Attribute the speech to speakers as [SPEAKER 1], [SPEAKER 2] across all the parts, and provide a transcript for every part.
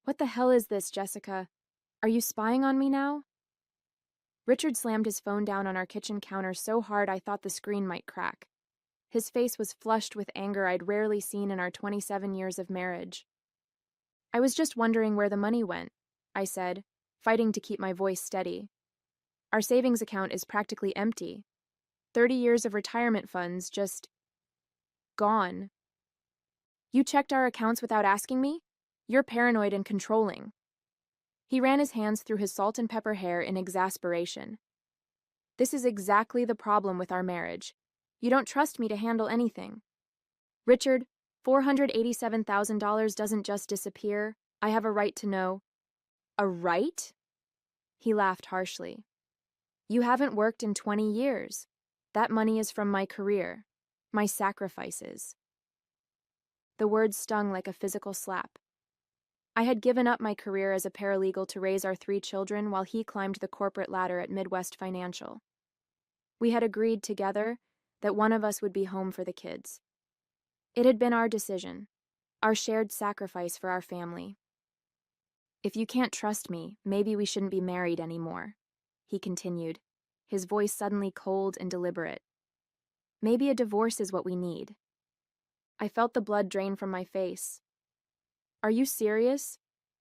[SPEAKER 1] What the hell is this, Jessica? Are you spying on me now? Richard slammed his phone down on our kitchen counter so hard I thought the screen might crack. His face was flushed with anger I'd rarely seen in our 27 years of marriage. I was just wondering where the money went, I said, fighting to keep my voice steady. Our savings account is practically empty. 30 years of retirement funds just gone. You checked our accounts without asking me? You're paranoid and controlling. He ran his hands through his salt and pepper hair in exasperation. This is exactly the problem with our marriage. You don't trust me to handle anything. Richard, $487,000 doesn't just disappear. I have a right to know. A right? He laughed harshly. You haven't worked in 20 years. That money is from my career, my sacrifices. The words stung like a physical slap. I had given up my career as a paralegal to raise our 3 children while he climbed the corporate ladder at Midwest Financial. We had agreed together that one of us would be home for the kids. It had been our decision, our shared sacrifice for our family. If you can't trust me, maybe we shouldn't be married anymore, he continued, his voice suddenly cold and deliberate. Maybe a divorce is what we need. I felt the blood drain from my face. Are you serious?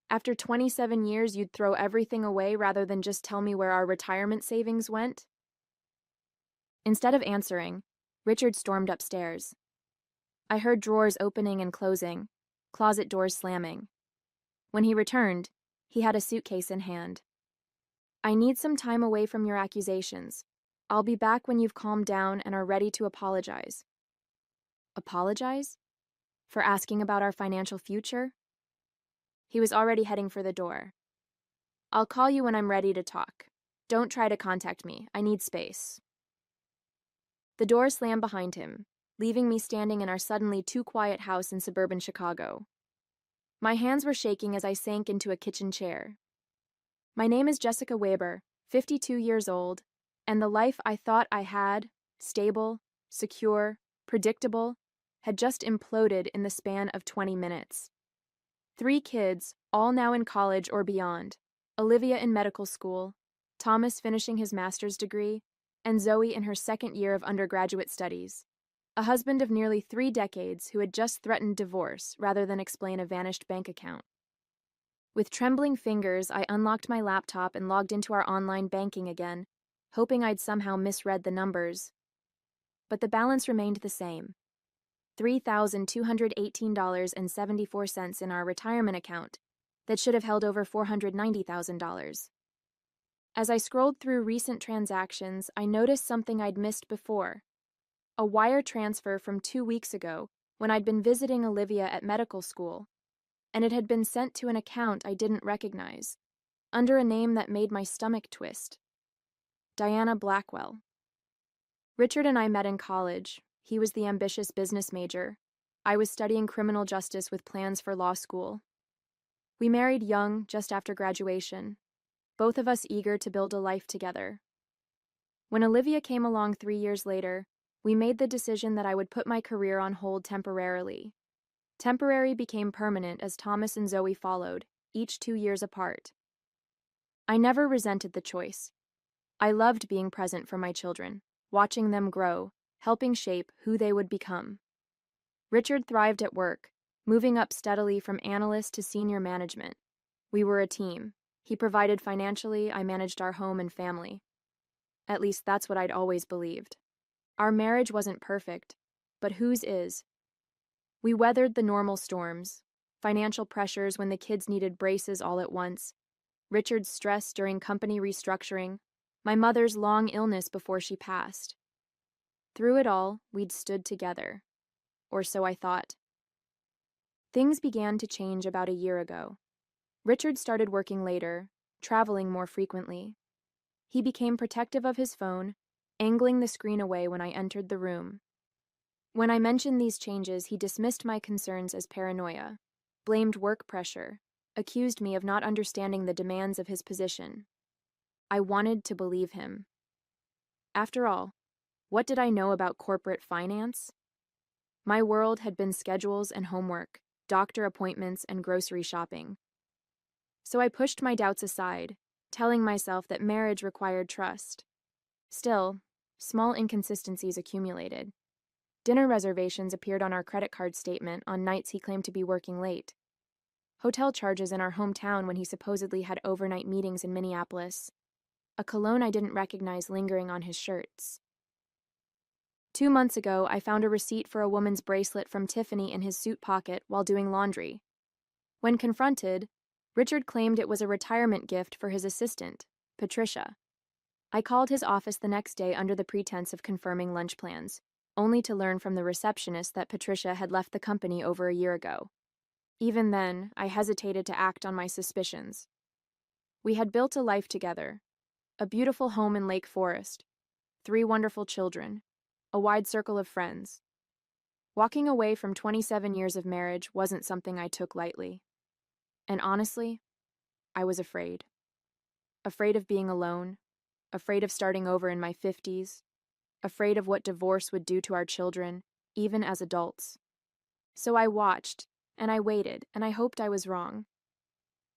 [SPEAKER 1] After 27 years, you'd throw everything away rather than just tell me where our retirement savings went? Instead of answering, Richard stormed upstairs. I heard drawers opening and closing, closet doors slamming. When he returned, he had a suitcase in hand. I need some time away from your accusations. I'll be back when you've calmed down and are ready to apologize. Apologize? For asking about our financial future? He was already heading for the door. I'll call you when I'm ready to talk. Don't try to contact me. I need space. The door slammed behind him, leaving me standing in our suddenly too quiet house in suburban Chicago. My hands were shaking as I sank into a kitchen chair. My name is Jessica Weber, 52 years old, and the life I thought I had, stable, secure, predictable, had just imploded in the span of 20 minutes. 3 kids, all now in college or beyond, Olivia in medical school, Thomas finishing his master's degree, and Zoe in her 2nd year of undergraduate studies. A husband of nearly 3 decades who had just threatened divorce rather than explain a vanished bank account. With trembling fingers, I unlocked my laptop and logged into our online banking again, hoping I'd somehow misread the numbers. But the balance remained the same. $3,218.74 in our retirement account that should have held over $490,000. As I scrolled through recent transactions, I noticed something I'd missed before. A wire transfer from 2 weeks ago when I'd been visiting Olivia at medical school, and it had been sent to an account I didn't recognize, under a name that made my stomach twist. Diana Blackwell. Richard and I met in college. He was the ambitious business major. I was studying criminal justice with plans for law school. We married young, just after graduation, both of us eager to build a life together. When Olivia came along 3 years later, we made the decision that I would put my career on hold temporarily. Temporary became permanent as Thomas and Zoe followed, each 2 years apart. I never resented the choice. I loved being present for my children, watching them grow, helping shape who they would become. Richard thrived at work, moving up steadily from analyst to senior management. We were a team. He provided financially, I managed our home and family. At least that's what I'd always believed. Our marriage wasn't perfect, but whose is? We weathered the normal storms, financial pressures when the kids needed braces all at once, Richard's stress during company restructuring, my mother's long illness before she passed. Through it all, we'd stood together. Or so I thought. Things began to change about a year ago. Richard started working later, traveling more frequently. He became protective of his phone, angling the screen away when I entered the room. When I mentioned these changes, he dismissed my concerns as paranoia, blamed work pressure, accused me of not understanding the demands of his position. I wanted to believe him. After all, what did I know about corporate finance? My world had been schedules and homework, doctor appointments and grocery shopping. So I pushed my doubts aside, telling myself that marriage required trust. Still, small inconsistencies accumulated. Dinner reservations appeared on our credit card statement on nights he claimed to be working late. Hotel charges in our hometown when he supposedly had overnight meetings in Minneapolis. A cologne I didn't recognize lingering on his shirts. 2 months ago, I found a receipt for a woman's bracelet from Tiffany in his suit pocket while doing laundry. When confronted, Richard claimed it was a retirement gift for his assistant, Patricia. I called his office the next day under the pretense of confirming lunch plans, only to learn from the receptionist that Patricia had left the company over a year ago. Even then, I hesitated to act on my suspicions. We had built a life together, a beautiful home in Lake Forest, 3 wonderful children, a wide circle of friends. Walking away from 27 years of marriage wasn't something I took lightly. And honestly, I was afraid. Afraid of being alone, afraid of starting over in my 50s, afraid of what divorce would do to our children, even as adults. So I watched, and I waited, and I hoped I was wrong.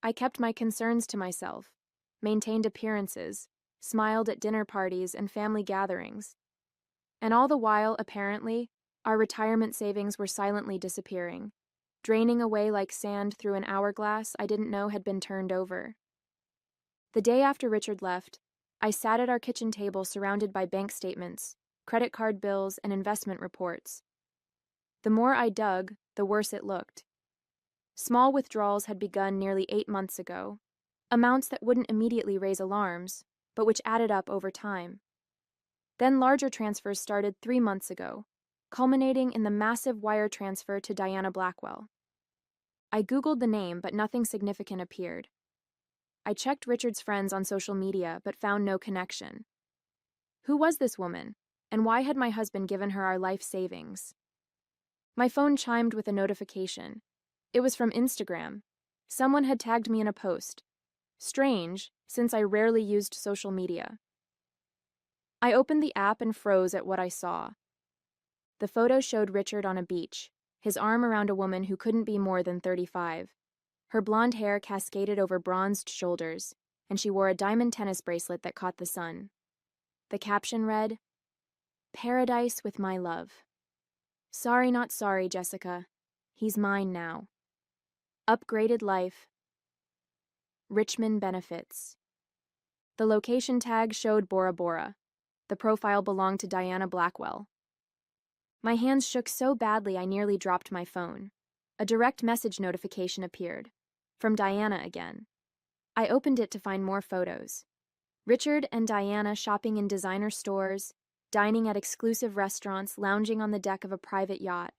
[SPEAKER 1] I kept my concerns to myself, maintained appearances, smiled at dinner parties and family gatherings. And all the while, apparently, our retirement savings were silently disappearing, draining away like sand through an hourglass I didn't know had been turned over. The day after Richard left, I sat at our kitchen table surrounded by bank statements, credit card bills, and investment reports. The more I dug, the worse it looked. Small withdrawals had begun nearly 8 months ago, amounts that wouldn't immediately raise alarms, but which added up over time. Then larger transfers started 3 months ago, culminating in the massive wire transfer to Diana Blackwell. I Googled the name, but nothing significant appeared. I checked Richard's friends on social media, but found no connection. Who was this woman, and why had my husband given her our life savings? My phone chimed with a notification. It was from Instagram. Someone had tagged me in a post. Strange, since I rarely used social media. I opened the app and froze at what I saw. The photo showed Richard on a beach, his arm around a woman who couldn't be more than 35. Her blonde hair cascaded over bronzed shoulders, and she wore a diamond tennis bracelet that caught the sun. The caption read, "Paradise with my love. Sorry not sorry, Jessica. He's mine now. Upgraded life. Richmond benefits." The location tag showed Bora Bora. The profile belonged to Diana Blackwell. My hands shook so badly I nearly dropped my phone. A direct message notification appeared. From Diana again. I opened it to find more photos. Richard and Diana shopping in designer stores, dining at exclusive restaurants, lounging on the deck of a private yacht.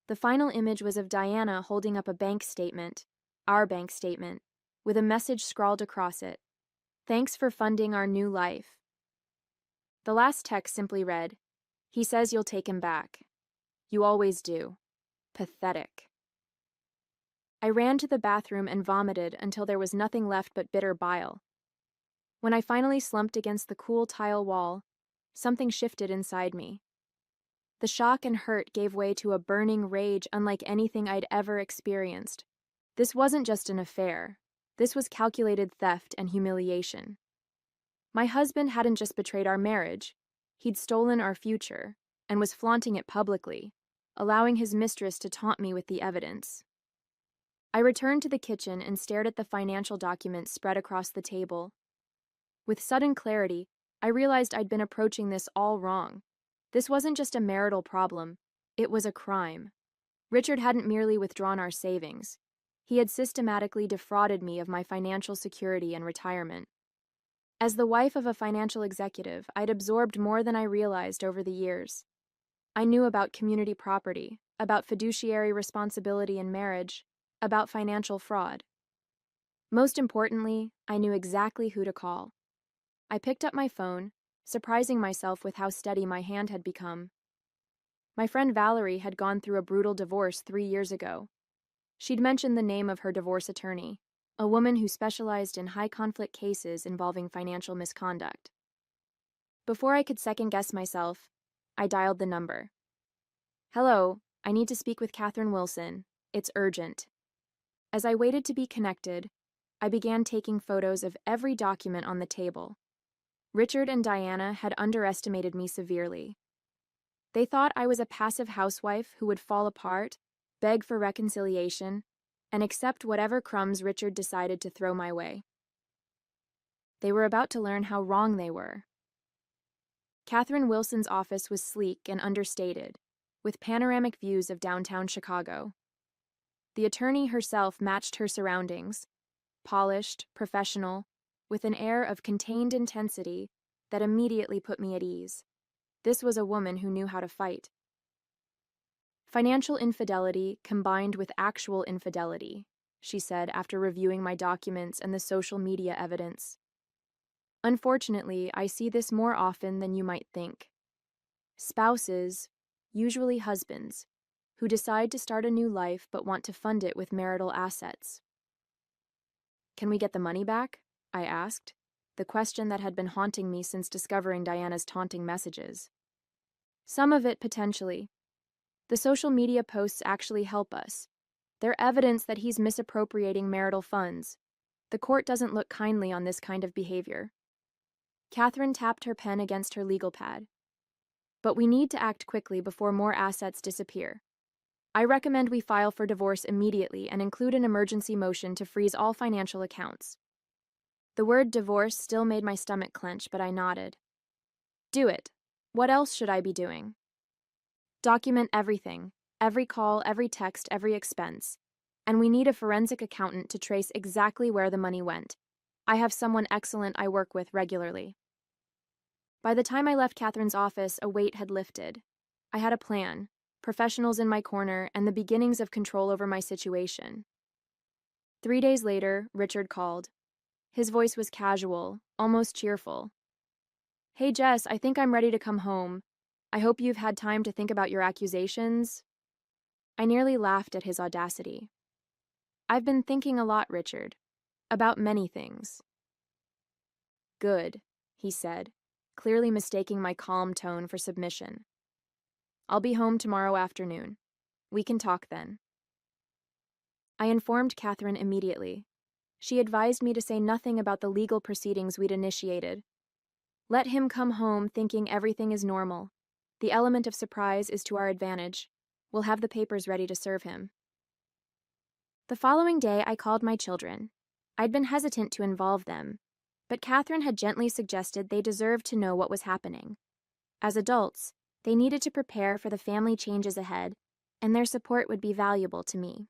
[SPEAKER 1] The final image was of Diana holding up a bank statement, our bank statement, with a message scrawled across it. "Thanks for funding our new life." The last text simply read, "He says you'll take him back. You always do. Pathetic." I ran to the bathroom and vomited until there was nothing left but bitter bile. When I finally slumped against the cool tile wall, something shifted inside me. The shock and hurt gave way to a burning rage unlike anything I'd ever experienced. This wasn't just an affair. This was calculated theft and humiliation. My husband hadn't just betrayed our marriage. He'd stolen our future, and was flaunting it publicly, allowing his mistress to taunt me with the evidence. I returned to the kitchen and stared at the financial documents spread across the table. With sudden clarity, I realized I'd been approaching this all wrong. This wasn't just a marital problem, it was a crime. Richard hadn't merely withdrawn our savings. He had systematically defrauded me of my financial security and retirement. As the wife of a financial executive, I'd absorbed more than I realized over the years. I knew about community property, about fiduciary responsibility in marriage, about financial fraud. Most importantly, I knew exactly who to call. I picked up my phone, surprising myself with how steady my hand had become. My friend Valerie had gone through a brutal divorce 3 years ago. She'd mentioned the name of her divorce attorney, a woman who specialized in high-conflict cases involving financial misconduct. Before I could second-guess myself, I dialed the number. "Hello, I need to speak with Catherine Wilson. It's urgent." As I waited to be connected, I began taking photos of every document on the table. Richard and Diana had underestimated me severely. They thought I was a passive housewife who would fall apart, beg for reconciliation, and accept whatever crumbs Richard decided to throw my way. They were about to learn how wrong they were. Catherine Wilson's office was sleek and understated, with panoramic views of downtown Chicago. The attorney herself matched her surroundings, polished, professional, with an air of contained intensity that immediately put me at ease. This was a woman who knew how to fight. Financial infidelity combined with actual infidelity, she said after reviewing my documents and the social media evidence. Unfortunately, I see this more often than you might think. Spouses, usually husbands, who decide to start a new life but want to fund it with marital assets. Can we get the money back? I asked, the question that had been haunting me since discovering Diana's taunting messages. Some of it potentially. The social media posts actually help us. They're evidence that he's misappropriating marital funds. The court doesn't look kindly on this kind of behavior. Catherine tapped her pen against her legal pad. But we need to act quickly before more assets disappear. I recommend we file for divorce immediately and include an emergency motion to freeze all financial accounts. The word divorce still made my stomach clench, but I nodded. Do it. What else should I be doing? Document everything, every call, every text, every expense. And we need a forensic accountant to trace exactly where the money went. I have someone excellent I work with regularly. By the time I left Catherine's office, a weight had lifted. I had a plan, professionals in my corner, and the beginnings of control over my situation. 3 days later, Richard called. His voice was casual, almost cheerful. Hey Jess, I think I'm ready to come home. I hope you've had time to think about your accusations. I nearly laughed at his audacity. I've been thinking a lot, Richard. About many things. Good, he said, clearly mistaking my calm tone for submission. I'll be home tomorrow afternoon. We can talk then. I informed Catherine immediately. She advised me to say nothing about the legal proceedings we'd initiated. Let him come home thinking everything is normal. The element of surprise is to our advantage. We'll have the papers ready to serve him. The following day, I called my children. I'd been hesitant to involve them, but Catherine had gently suggested they deserved to know what was happening. As adults, they needed to prepare for the family changes ahead, and their support would be valuable to me.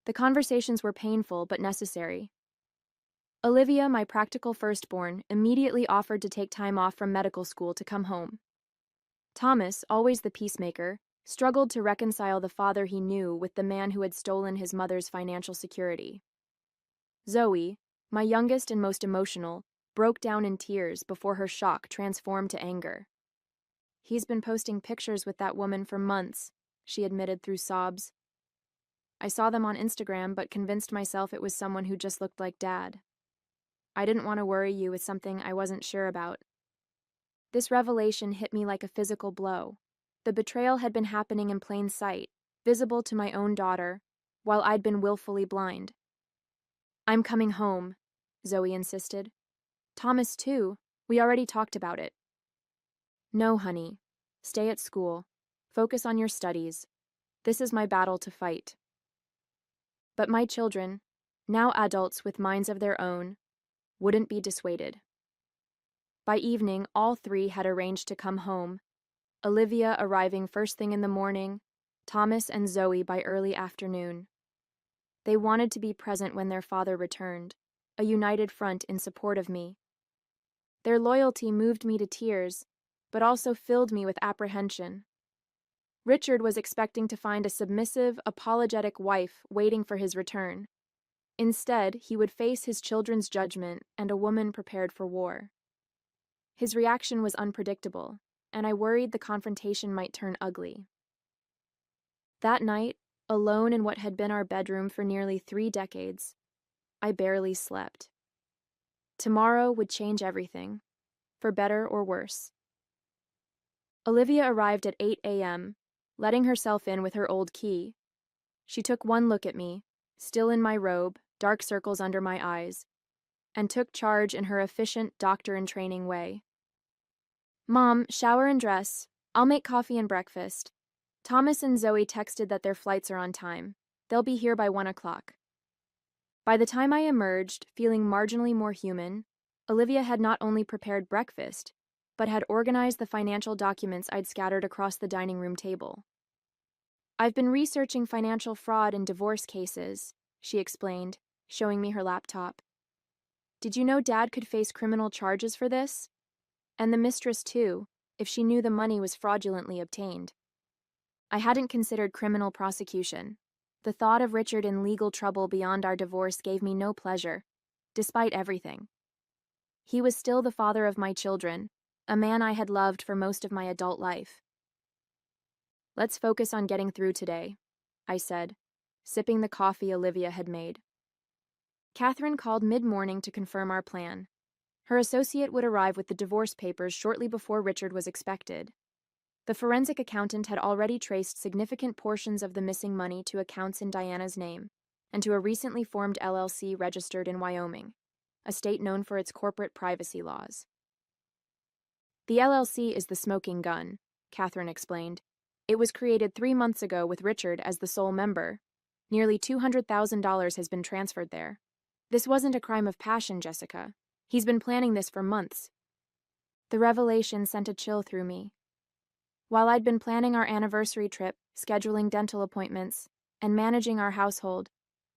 [SPEAKER 1] The conversations were painful but necessary. Olivia, my practical firstborn, immediately offered to take time off from medical school to come home. Thomas, always the peacemaker, struggled to reconcile the father he knew with the man who had stolen his mother's financial security. Zoe, my youngest and most emotional, broke down in tears before her shock transformed to anger. He's been posting pictures with that woman for months, she admitted through sobs. I saw them on Instagram but convinced myself it was someone who just looked like Dad. I didn't want to worry you with something I wasn't sure about. This revelation hit me like a physical blow. The betrayal had been happening in plain sight, visible to my own daughter, while I'd been willfully blind. I'm coming home, Zoe insisted. Thomas, too. We already talked about it. No, honey. Stay at school. Focus on your studies. This is my battle to fight. But my children, now adults with minds of their own, wouldn't be dissuaded. By evening, all three had arranged to come home, Olivia arriving first thing in the morning, Thomas and Zoe by early afternoon. They wanted to be present when their father returned, a united front in support of me. Their loyalty moved me to tears, but also filled me with apprehension. Richard was expecting to find a submissive, apologetic wife waiting for his return. Instead, he would face his children's judgment and a woman prepared for war. His reaction was unpredictable, and I worried the confrontation might turn ugly. That night, alone in what had been our bedroom for nearly 3 decades, I barely slept. Tomorrow would change everything, for better or worse. Olivia arrived at 8 a.m., letting herself in with her old key. She took one look at me, still in my robe, dark circles under my eyes, and took charge in her efficient doctor-in-training way. "Mom, shower and dress. I'll make coffee and breakfast." Thomas and Zoe texted that their flights are on time. They'll be here by 1 o'clock. By the time I emerged, feeling marginally more human, Olivia had not only prepared breakfast, but had organized the financial documents I'd scattered across the dining room table. "I've been researching financial fraud and divorce cases," she explained, showing me her laptop. "Did you know Dad could face criminal charges for this? And the mistress, too, if she knew the money was fraudulently obtained." I hadn't considered criminal prosecution. The thought of Richard in legal trouble beyond our divorce gave me no pleasure, despite everything. He was still the father of my children, a man I had loved for most of my adult life. "Let's focus on getting through today," I said, sipping the coffee Olivia had made. Catherine called mid-morning to confirm our plan. Her associate would arrive with the divorce papers shortly before Richard was expected. The forensic accountant had already traced significant portions of the missing money to accounts in Diana's name and to a recently formed LLC registered in Wyoming, a state known for its corporate privacy laws. "The LLC is the smoking gun," Catherine explained. "It was created 3 months ago with Richard as the sole member. Nearly $200,000 has been transferred there. This wasn't a crime of passion, Jessica. He's been planning this for months." The revelation sent a chill through me. While I'd been planning our anniversary trip, scheduling dental appointments, and managing our household,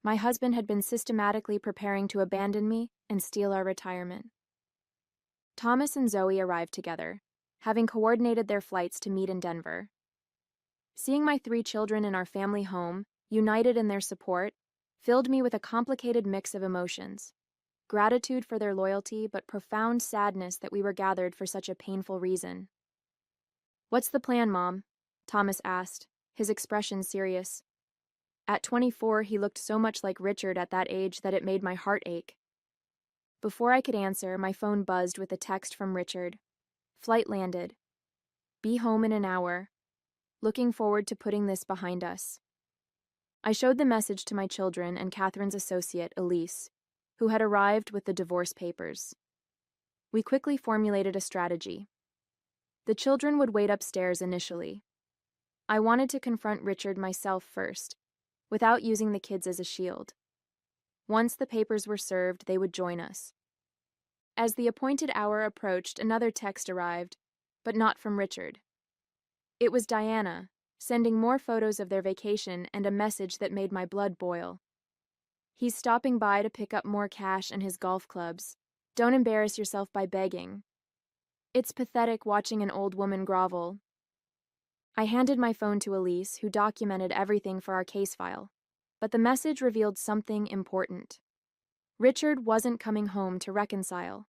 [SPEAKER 1] my husband had been systematically preparing to abandon me and steal our retirement. Thomas and Zoe arrived together, having coordinated their flights to meet in Denver. Seeing my 3 children in our family home, united in their support, filled me with a complicated mix of emotions. Gratitude for their loyalty, but profound sadness that we were gathered for such a painful reason. "What's the plan, Mom?" Thomas asked, his expression serious. At 24, he looked so much like Richard at that age that it made my heart ache. Before I could answer, my phone buzzed with a text from Richard. "Flight landed. Be home in an hour. Looking forward to putting this behind us." I showed the message to my children and Catherine's associate, Elise, who had arrived with the divorce papers. We quickly formulated a strategy. The children would wait upstairs initially. I wanted to confront Richard myself first, without using the kids as a shield. Once the papers were served, they would join us. As the appointed hour approached, another text arrived, but not from Richard. It was Diana, sending more photos of their vacation and a message that made my blood boil. "He's stopping by to pick up more cash and his golf clubs. Don't embarrass yourself by begging." It's pathetic watching an old woman grovel. I handed my phone to Elise, who documented everything for our case file, but the message revealed something important. Richard wasn't coming home to reconcile.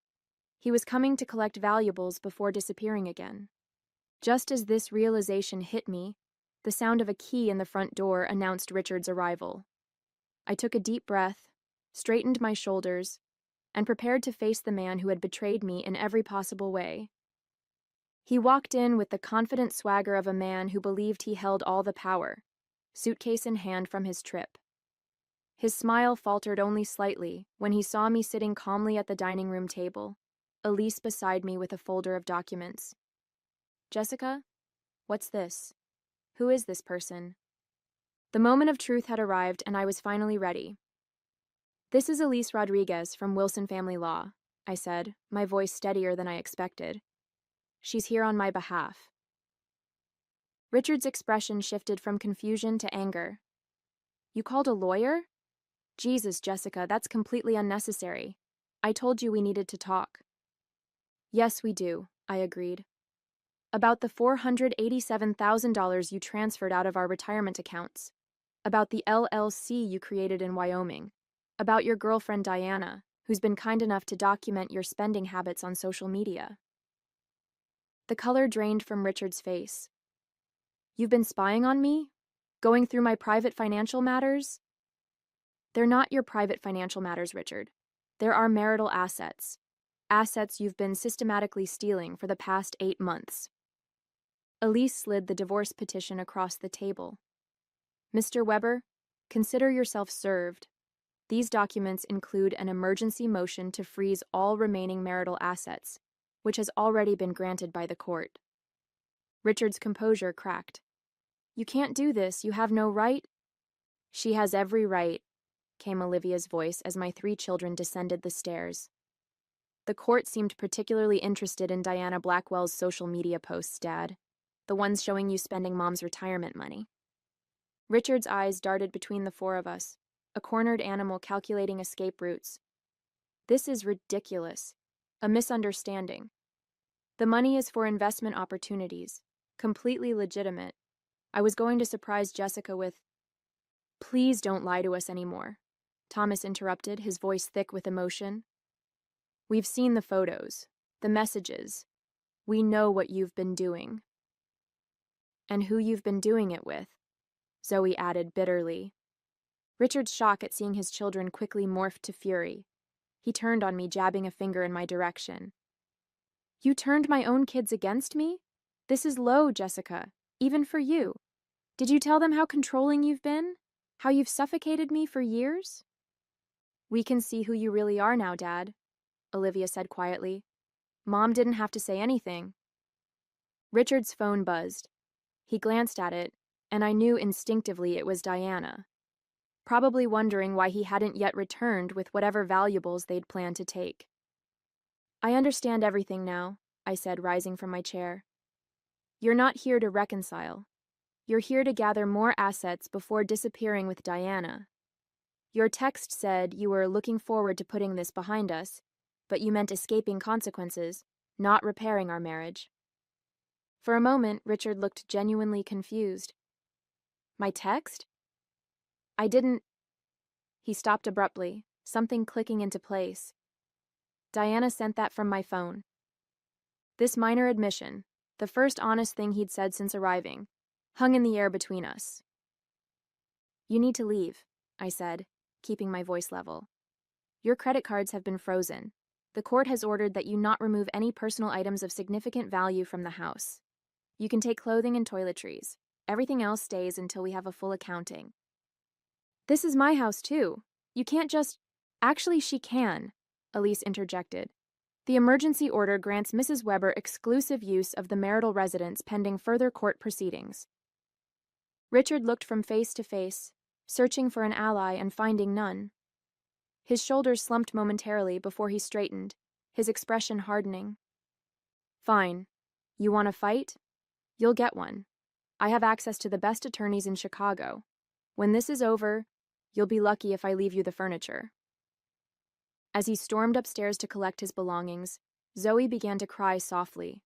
[SPEAKER 1] He was coming to collect valuables before disappearing again. Just as this realization hit me, the sound of a key in the front door announced Richard's arrival. I took a deep breath, straightened my shoulders, and prepared to face the man who had betrayed me in every possible way. He walked in with the confident swagger of a man who believed he held all the power, suitcase in hand from his trip. His smile faltered only slightly when he saw me sitting calmly at the dining room table, Elise beside me with a folder of documents. "Jessica, what's this? Who is this person?" The moment of truth had arrived, and I was finally ready. "This is Elise Rodriguez from Wilson Family Law," I said, my voice steadier than I expected. "She's here on my behalf." Richard's expression shifted from confusion to anger. "You called a lawyer? Jesus, Jessica, that's completely unnecessary. I told you we needed to talk." "Yes, we do," I agreed. "About the $487,000 you transferred out of our retirement accounts. About the LLC you created in Wyoming. About your girlfriend Diana, who's been kind enough to document your spending habits on social media." The color drained from Richard's face. "You've been spying on me? Going through my private financial matters?" "They're not your private financial matters, Richard. They're our marital assets. Assets you've been systematically stealing for the past 8 months. Elise slid the divorce petition across the table. "Mr. Weber, consider yourself served." These documents include an emergency motion to freeze all remaining marital assets, which has already been granted by the court. Richard's composure cracked. You can't do this. You have no right. She has every right, came Olivia's voice as my 3 children descended the stairs. The court seemed particularly interested in Diana Blackwell's social media posts, Dad. The ones showing you spending Mom's retirement money. Richard's eyes darted between the 4 of us, a cornered animal calculating escape routes. This is ridiculous. A misunderstanding. The money is for investment opportunities. Completely legitimate. I was going to surprise Jessica with, Please don't lie to us anymore, Thomas interrupted, his voice thick with emotion. We've seen the photos, the messages. We know what you've been doing. And who you've been doing it with, Zoe added bitterly. Richard's shock at seeing his children quickly morphed to fury. He turned on me, jabbing a finger in my direction. You turned my own kids against me? This is low, Jessica, even for you. Did you tell them how controlling you've been? How you've suffocated me for years? We can see who you really are now, Dad, Olivia said quietly. Mom didn't have to say anything. Richard's phone buzzed. He glanced at it, and I knew instinctively it was Diana, probably wondering why he hadn't yet returned with whatever valuables they'd planned to take. I understand everything now, I said, rising from my chair. You're not here to reconcile. You're here to gather more assets before disappearing with Diana. Your text said you were looking forward to putting this behind us, but you meant escaping consequences, not repairing our marriage. For a moment, Richard looked genuinely confused. My text? I didn't... He stopped abruptly, something clicking into place. Diana sent that from my phone. This minor admission, the first honest thing he'd said since arriving, hung in the air between us. You need to leave, I said, keeping my voice level. Your credit cards have been frozen. The court has ordered that you not remove any personal items of significant value from the house. You can take clothing and toiletries. Everything else stays until we have a full accounting. This is my house, too. You can't just... Actually, she can, Elise interjected. The emergency order grants Mrs. Weber exclusive use of the marital residence pending further court proceedings. Richard looked from face to face, searching for an ally and finding none. His shoulders slumped momentarily before he straightened, his expression hardening. Fine. You want a fight? You'll get one. I have access to the best attorneys in Chicago. When this is over, you'll be lucky if I leave you the furniture. As he stormed upstairs to collect his belongings, Zoe began to cry softly.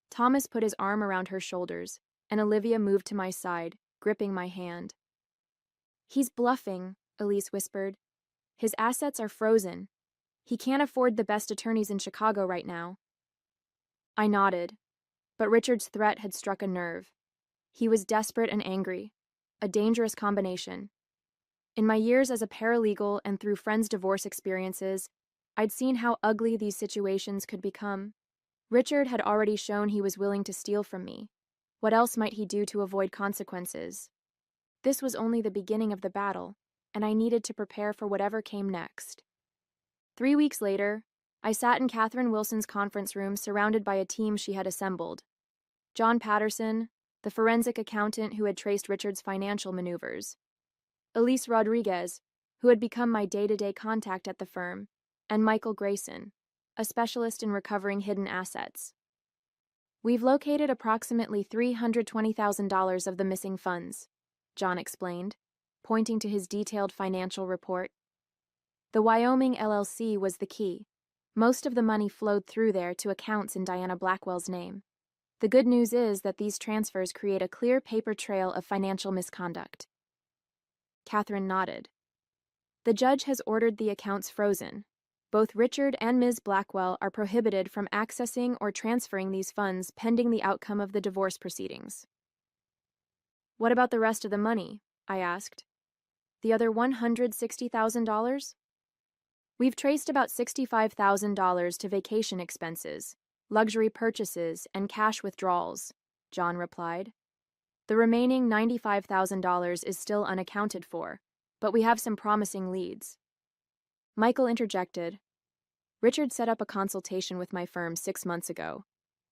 [SPEAKER 1] Thomas put his arm around her shoulders, and Olivia moved to my side, gripping my hand. He's bluffing, Elise whispered. His assets are frozen. He can't afford the best attorneys in Chicago right now. I nodded, but Richard's threat had struck a nerve. He was desperate and angry, a dangerous combination. In my years as a paralegal and through friends' divorce experiences, I'd seen how ugly these situations could become. Richard had already shown he was willing to steal from me. What else might he do to avoid consequences? This was only the beginning of the battle, and I needed to prepare for whatever came next. 3 weeks later, I sat in Catherine Wilson's conference room surrounded by a team she had assembled. John Patterson, the forensic accountant who had traced Richard's financial maneuvers. Elise Rodriguez, who had become my day-to-day contact at the firm, and Michael Grayson, a specialist in recovering hidden assets. We've located approximately $320,000 of the missing funds, John explained, pointing to his detailed financial report. The Wyoming LLC was the key. Most of the money flowed through there to accounts in Diana Blackwell's name. The good news is that these transfers create a clear paper trail of financial misconduct. Catherine nodded. The judge has ordered the accounts frozen. Both Richard and Ms. Blackwell are prohibited from accessing or transferring these funds pending the outcome of the divorce proceedings. What about the rest of the money? I asked. The other $160,000? We've traced about $65,000 to vacation expenses, luxury purchases, and cash withdrawals, John replied. The remaining $95,000 is still unaccounted for, but we have some promising leads. Michael interjected. Richard set up a consultation with my firm 6 months ago,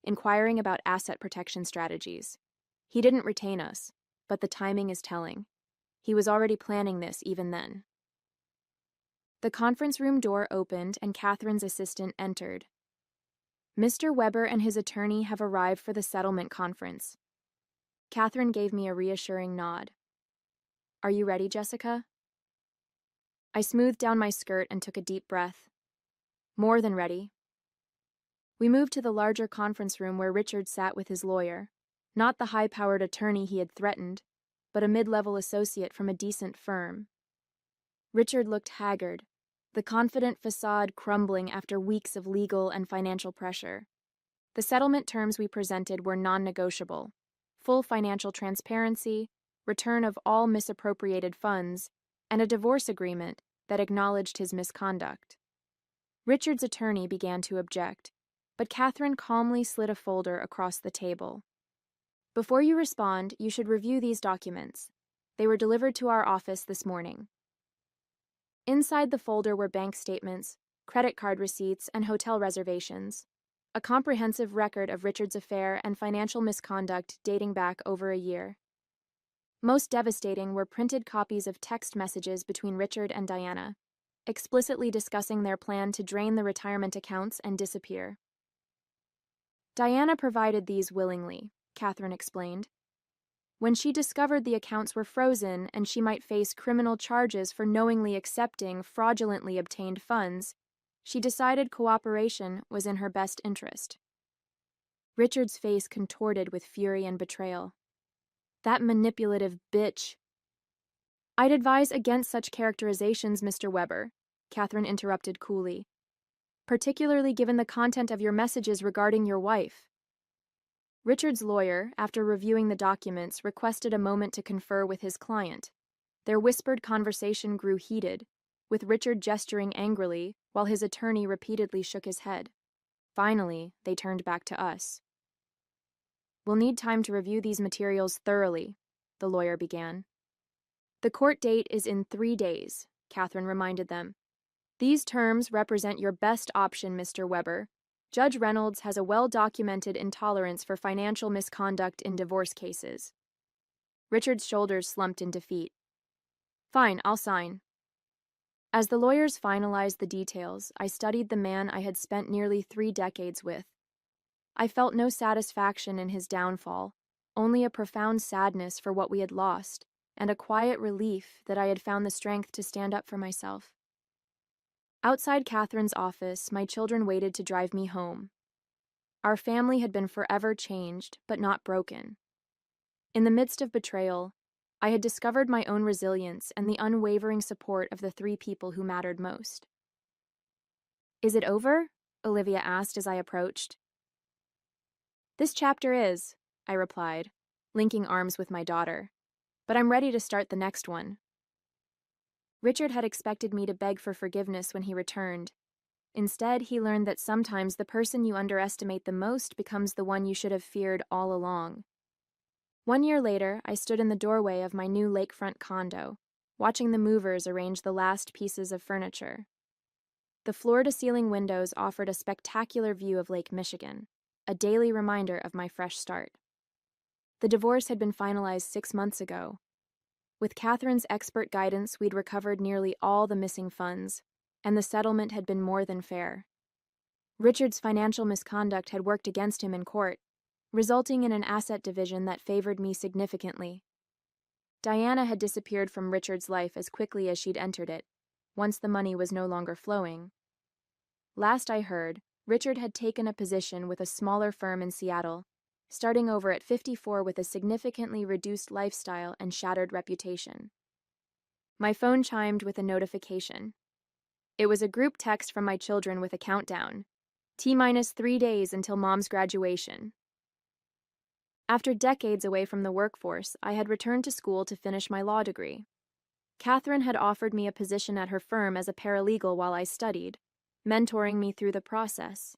[SPEAKER 1] inquiring about asset protection strategies. He didn't retain us, but the timing is telling. He was already planning this even then. The conference room door opened and Catherine's assistant entered. Mr. Weber and his attorney have arrived for the settlement conference. Catherine gave me a reassuring nod. Are you ready, Jessica? I smoothed down my skirt and took a deep breath. More than ready. We moved to the larger conference room where Richard sat with his lawyer, not the high-powered attorney he had threatened, but a mid-level associate from a decent firm. Richard looked haggard, the confident facade crumbling after weeks of legal and financial pressure. The settlement terms we presented were non-negotiable: full financial transparency, return of all misappropriated funds, and a divorce agreement that acknowledged his misconduct. Richard's attorney began to object, but Catherine calmly slid a folder across the table. Before you respond, you should review these documents. They were delivered to our office this morning. Inside the folder were bank statements, credit card receipts, and hotel reservations. A comprehensive record of Richard's affair and financial misconduct dating back over a year. Most devastating were printed copies of text messages between Richard and Diana, explicitly discussing their plan to drain the retirement accounts and disappear. Diana provided these willingly, Catherine explained. When she discovered the accounts were frozen and she might face criminal charges for knowingly accepting fraudulently obtained funds, she decided cooperation was in her best interest. Richard's face contorted with fury and betrayal. That manipulative bitch. I'd advise against such characterizations, Mr. Weber, Catherine interrupted coolly, particularly given the content of your messages regarding your wife. Richard's lawyer, after reviewing the documents, requested a moment to confer with his client. Their whispered conversation grew heated, with Richard gesturing angrily while his attorney repeatedly shook his head. Finally, they turned back to us. We'll need time to review these materials thoroughly, the lawyer began. The court date is in 3 days, Catherine reminded them. These terms represent your best option, Mr. Weber. Judge Reynolds has a well-documented intolerance for financial misconduct in divorce cases. Richard's shoulders slumped in defeat. Fine, I'll sign. As the lawyers finalized the details, I studied the man I had spent nearly 3 decades with. I felt no satisfaction in his downfall, only a profound sadness for what we had lost, and a quiet relief that I had found the strength to stand up for myself. Outside Catherine's office, my children waited to drive me home. Our family had been forever changed, but not broken. In the midst of betrayal, I had discovered my own resilience and the unwavering support of the 3 people who mattered most. Is it over? Olivia asked as I approached. This chapter is, I replied, linking arms with my daughter, but I'm ready to start the next one. Richard had expected me to beg for forgiveness when he returned. Instead, he learned that sometimes the person you underestimate the most becomes the one you should have feared all along. 1 year later, I stood in the doorway of my new lakefront condo, watching the movers arrange the last pieces of furniture. The floor-to-ceiling windows offered a spectacular view of Lake Michigan, a daily reminder of my fresh start. The divorce had been finalized 6 months ago. With Catherine's expert guidance, we'd recovered nearly all the missing funds, and the settlement had been more than fair. Richard's financial misconduct had worked against him in court, resulting in an asset division that favored me significantly. Diana had disappeared from Richard's life as quickly as she'd entered it, once the money was no longer flowing. Last I heard, Richard had taken a position with a smaller firm in Seattle, starting over at 54 with a significantly reduced lifestyle and shattered reputation. My phone chimed with a notification. It was a group text from my children with a countdown. T-minus 3 days until Mom's graduation. After decades away from the workforce, I had returned to school to finish my law degree. Catherine had offered me a position at her firm as a paralegal while I studied, mentoring me through the process.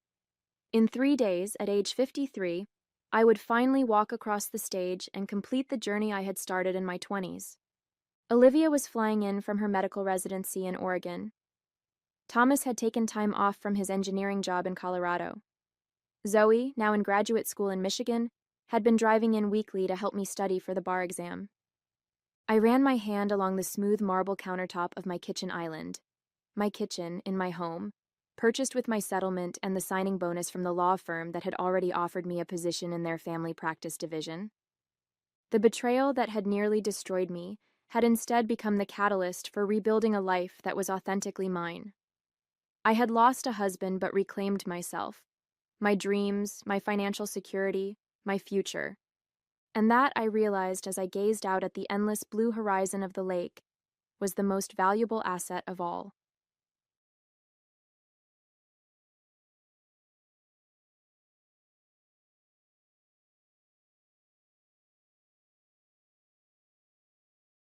[SPEAKER 1] In 3 days, at age 53, I would finally walk across the stage and complete the journey I had started in my 20s. Olivia was flying in from her medical residency in Oregon. Thomas had taken time off from his engineering job in Colorado. Zoe, now in graduate school in Michigan, had been driving in weekly to help me study for the bar exam. I ran my hand along the smooth marble countertop of my kitchen island. My kitchen, in my home, purchased with my settlement and the signing bonus from the law firm that had already offered me a position in their family practice division. The betrayal that had nearly destroyed me had instead become the catalyst for rebuilding a life that was authentically mine. I had lost a husband but reclaimed myself, my dreams, my financial security, my future. And that, I realized as I gazed out at the endless blue horizon of the lake, was the most valuable asset of all.